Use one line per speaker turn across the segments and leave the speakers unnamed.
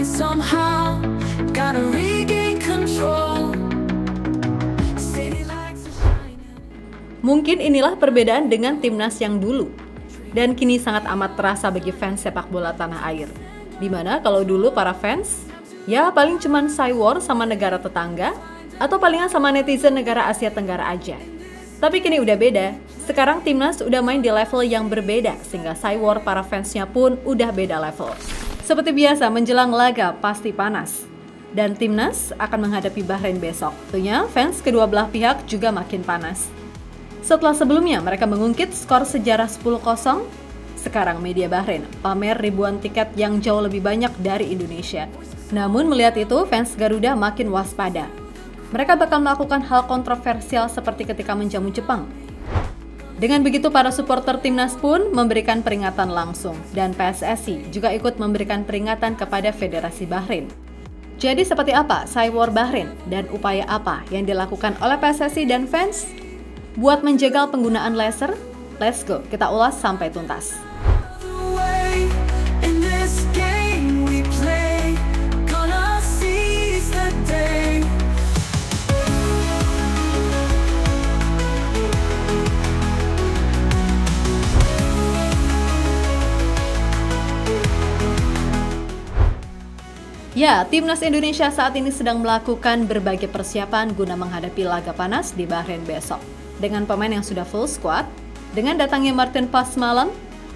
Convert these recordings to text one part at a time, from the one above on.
line somehow. Gotta regain control. City lights are shining.
Mungkin inilah perbedaan dengan timnas yang dulu dan kini sangat amat terasa bagi fans sepak bola tanah air. Dimana kalau dulu para fans ya paling cuman cywar sama negara tetangga atau palingan sama netizen negara Asia Tenggara aja. Tapi kini udah beda, sekarang timnas udah main di level yang berbeda sehingga cywar para fansnya pun udah beda level. Seperti biasa menjelang laga pasti panas. Dan timnas akan menghadapi Bahrain besok. Tentunya fans kedua belah pihak juga makin panas. Setelah sebelumnya mereka mengungkit skor sejarah 10-0, sekarang media Bahrain pamer ribuan tiket yang jauh lebih banyak dari Indonesia. Namun melihat itu fans Garuda makin waspada. Mereka bakal melakukan hal kontroversial seperti ketika menjamu Jepang. Dengan begitu para supporter timnas pun memberikan peringatan langsung dan PSSI juga ikut memberikan peringatan kepada Federasi Bahrain. Jadi seperti apa cywar Bahrain dan upaya apa yang dilakukan oleh PSSI dan fans buat menjegal penggunaan laser? Let's go, kita ulas sampai tuntas. Ya, timnas Indonesia saat ini sedang melakukan berbagai persiapan guna menghadapi laga panas di Bahrain besok. Dengan pemain yang sudah full squad, dengan datangnya Martin Pas malam,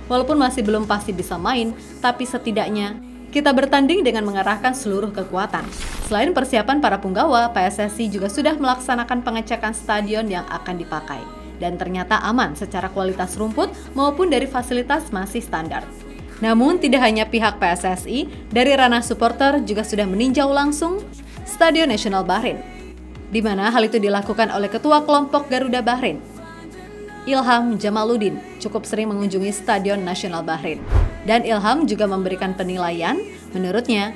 walaupun masih belum pasti bisa main, tapi setidaknya kita bertanding dengan mengerahkan seluruh kekuatan. Selain persiapan para punggawa, PSSI juga sudah melaksanakan pengecekan stadion yang akan dipakai. Dan ternyata aman secara kualitas rumput maupun dari fasilitas masih standar. Namun tidak hanya pihak PSSI, dari ranah supporter juga sudah meninjau langsung Stadion Nasional Bahrain, di mana hal itu dilakukan oleh Ketua Kelompok Garuda Bahrain, Ilham Jamaluddin, cukup sering mengunjungi Stadion Nasional Bahrain. Dan Ilham juga memberikan penilaian, menurutnya,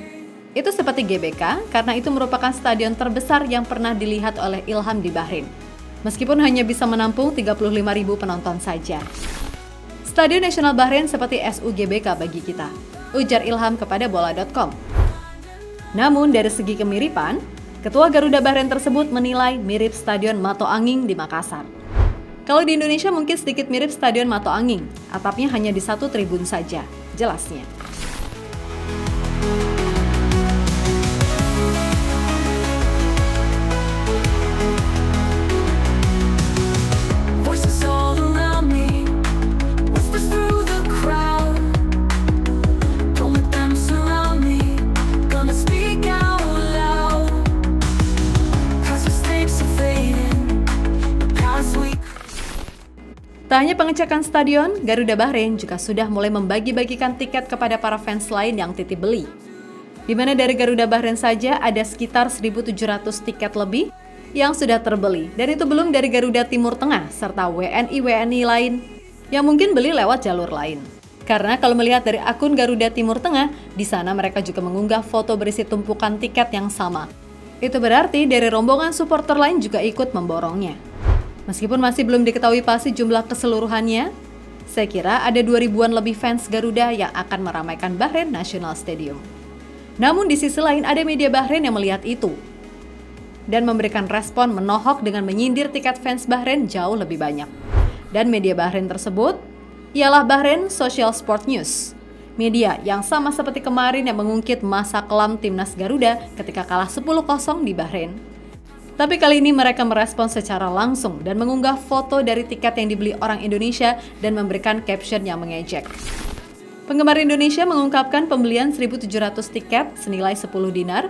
itu seperti GBK karena itu merupakan stadion terbesar yang pernah dilihat oleh Ilham di Bahrain. Meskipun hanya bisa menampung 35.000 penonton saja. Stadion Nasional Bahrain seperti SUGBK bagi kita, ujar Ilham kepada bola.com. Namun dari segi kemiripan, Ketua Garuda Bahrain tersebut menilai mirip Stadion Mato Anging di Makassar. Kalau di Indonesia mungkin sedikit mirip Stadion Mato Anging, atapnya hanya di satu tribun saja, jelasnya. Tak hanya pengecekan stadion, Garuda Bahrain juga sudah mulai membagi-bagikan tiket kepada para fans lain yang titip beli. Di mana dari Garuda Bahrain saja ada sekitar 1.700 tiket lebih yang sudah terbeli. Dan itu belum dari Garuda Timur Tengah serta WNI-WNI lain yang mungkin beli lewat jalur lain. Karena kalau melihat dari akun Garuda Timur Tengah, di sana mereka juga mengunggah foto berisi tumpukan tiket yang sama. Itu berarti dari rombongan supporter lain juga ikut memborongnya. Meskipun masih belum diketahui pasti jumlah keseluruhannya, saya kira ada 2.000-an lebih fans Garuda yang akan meramaikan Bahrain National Stadium. Namun di sisi lain ada media Bahrain yang melihat itu dan memberikan respon menohok dengan menyindir tiket fans Bahrain jauh lebih banyak. Dan media Bahrain tersebut ialah Bahrain Social Sport News, media yang sama seperti kemarin yang mengungkit masa kelam timnas Garuda ketika kalah 10-0 di Bahrain. Tapi kali ini mereka merespon secara langsung dan mengunggah foto dari tiket yang dibeli orang Indonesia dan memberikan caption yang mengejek. Penggemar Indonesia mengungkapkan pembelian 1.700 tiket senilai 10 dinar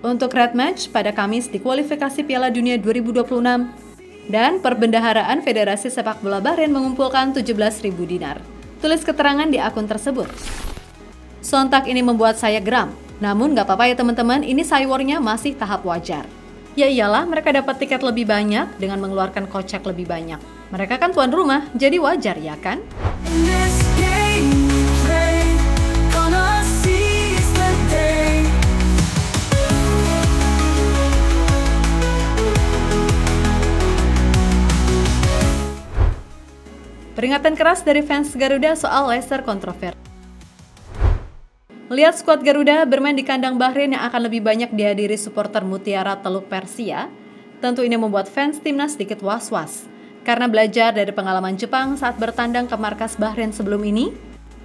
untuk red match pada Kamis di kualifikasi Piala Dunia 2026 dan perbendaharaan Federasi Sepak Bola Bahrain mengumpulkan 17.000 dinar. Tulis keterangan di akun tersebut. Sontak ini membuat saya geram, namun gak apa-apa ya teman-teman, ini cywarnya masih tahap wajar. Ya iyalah, mereka dapat tiket lebih banyak dengan mengeluarkan kocek lebih banyak. Mereka kan tuan rumah, jadi wajar ya kan? Peringatan keras dari fans Garuda soal laser kontroversi. Melihat skuad Garuda bermain di kandang Bahrain yang akan lebih banyak dihadiri supporter Mutiara Teluk Persia, tentu ini membuat fans timnas sedikit was-was. Karena belajar dari pengalaman Jepang saat bertandang ke markas Bahrain sebelum ini,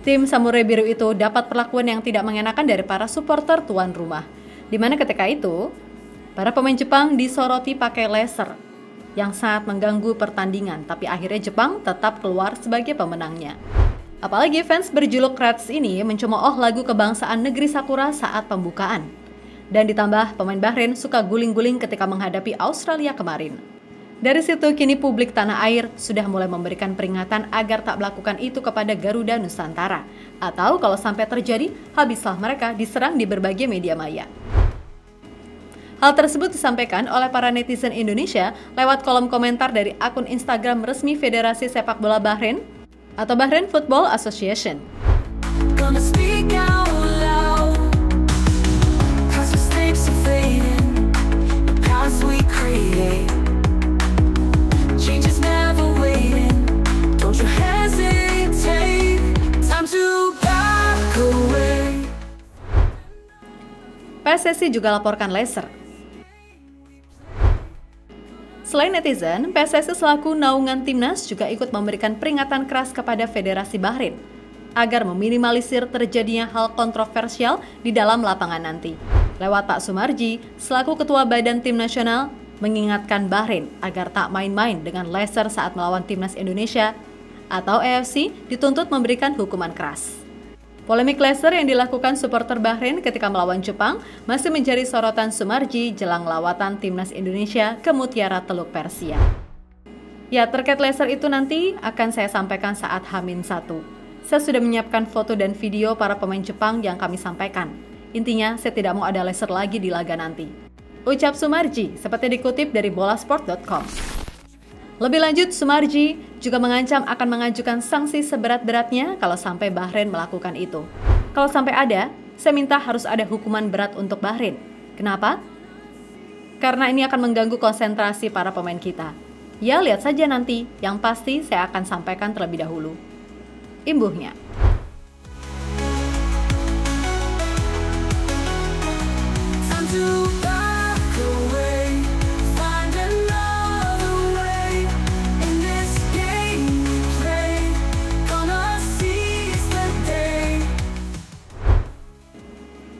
tim Samurai Biru itu dapat perlakuan yang tidak mengenakan dari para supporter tuan rumah. Di mana ketika itu, para pemain Jepang disoroti pakai laser yang sangat mengganggu pertandingan, tapi akhirnya Jepang tetap keluar sebagai pemenangnya. Apalagi fans berjuluk Reds ini mencemooh lagu kebangsaan negeri Sakura saat pembukaan. Dan ditambah pemain Bahrain suka guling-guling ketika menghadapi Australia kemarin. Dari situ kini publik tanah air sudah mulai memberikan peringatan agar tak melakukan itu kepada Garuda Nusantara. Atau kalau sampai terjadi, habislah mereka diserang di berbagai media maya. Hal tersebut disampaikan oleh para netizen Indonesia lewat kolom komentar dari akun Instagram resmi Federasi Sepak Bola Bahrain atau Bahrain Football Association.
Gonna speak out loud, 'cause mistakes are fading, the paths we create, change is never waiting, don't you hesitate, time to back away.
PSSI juga laporkan laser. Selain netizen, PSSI selaku naungan timnas juga ikut memberikan peringatan keras kepada Federasi Bahrain agar meminimalisir terjadinya hal kontroversial di dalam lapangan nanti. Lewat Pak Sumarji, selaku Ketua Badan Tim Nasional, mengingatkan Bahrain agar tak main-main dengan laser saat melawan timnas Indonesia atau AFC dituntut memberikan hukuman keras. Polemik laser yang dilakukan supporter Bahrain ketika melawan Jepang masih menjadi sorotan Sumarji jelang lawatan timnas Indonesia ke Mutiara Teluk Persia. Ya, terkait laser itu nanti akan saya sampaikan saat H-1. Saya sudah menyiapkan foto dan video para pemain Jepang yang kami sampaikan. Intinya, saya tidak mau ada laser lagi di laga nanti. Ucap Sumarji seperti dikutip dari bolasport.com. Lebih lanjut, Sumarji juga mengancam akan mengajukan sanksi seberat-beratnya kalau sampai Bahrain melakukan itu. Kalau sampai ada, saya minta harus ada hukuman berat untuk Bahrain. Kenapa? Karena ini akan mengganggu konsentrasi para pemain kita. Ya, lihat saja nanti. Yang pasti saya akan sampaikan terlebih dahulu. Imbuhnya.
Time to back away, find another way, in this game we play, gonna seize the day.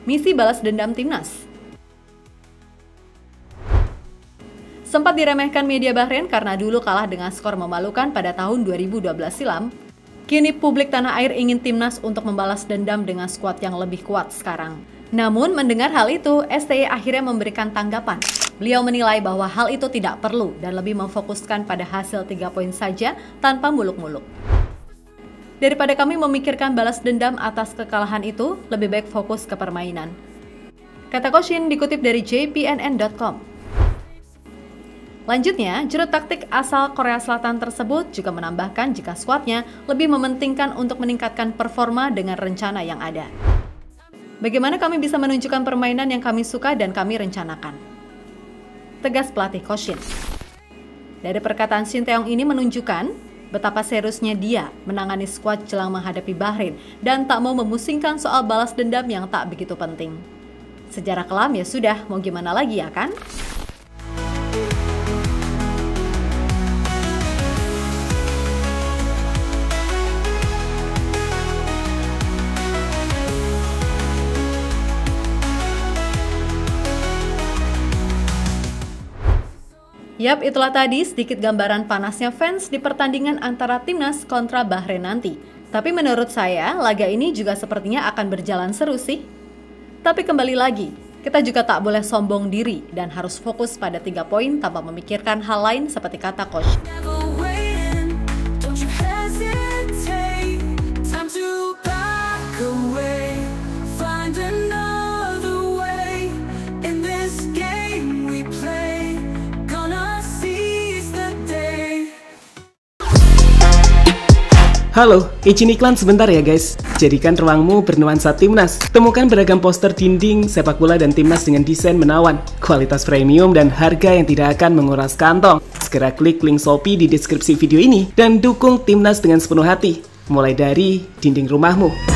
Misi balas dendam timnas. Sempat diremehkan media Bahrain karena dulu kalah dengan skor memalukan pada tahun 2012 silam, kini publik tanah air ingin timnas untuk membalas dendam dengan skuad yang lebih kuat sekarang. Namun mendengar hal itu, STY akhirnya memberikan tanggapan. Beliau menilai bahwa hal itu tidak perlu dan lebih memfokuskan pada hasil 3 poin saja tanpa muluk-muluk. Daripada kami memikirkan balas dendam atas kekalahan itu, lebih baik fokus ke permainan. Kata Koshin dikutip dari jpnn.com. Lanjutnya, juru taktik asal Korea Selatan tersebut juga menambahkan jika skuadnya lebih mementingkan untuk meningkatkan performa dengan rencana yang ada. Bagaimana kami bisa menunjukkan permainan yang kami suka dan kami rencanakan? Tegas pelatih Koshin. Dari perkataan Shin Taeyong ini menunjukkan betapa seriusnya dia menangani skuad jelang menghadapi Bahrain dan tak mau memusingkan soal balas dendam yang tak begitu penting. Sejarah kelam ya sudah, mau gimana lagi ya kan? Yap, itulah tadi sedikit gambaran panasnya fans di pertandingan antara timnas kontra Bahrain nanti. Tapi menurut saya, laga ini juga sepertinya akan berjalan seru sih. Tapi kembali lagi, kita juga tak boleh sombong diri dan harus fokus pada 3 poin tanpa memikirkan hal lain seperti kata coach.
Never waiting, don't you hesitate, time to back away, find another way, in this game we play, gonna seize the day.
Halo, izin iklan sebentar ya guys. Jadikan ruangmu bernuansa timnas. Temukan beragam poster dinding, sepak bola dan timnas dengan desain menawan, kualitas premium dan harga yang tidak akan menguras kantong. Segera klik link Shopee di deskripsi video ini dan dukung timnas dengan sepenuh hati. Mulai dari dinding rumahmu.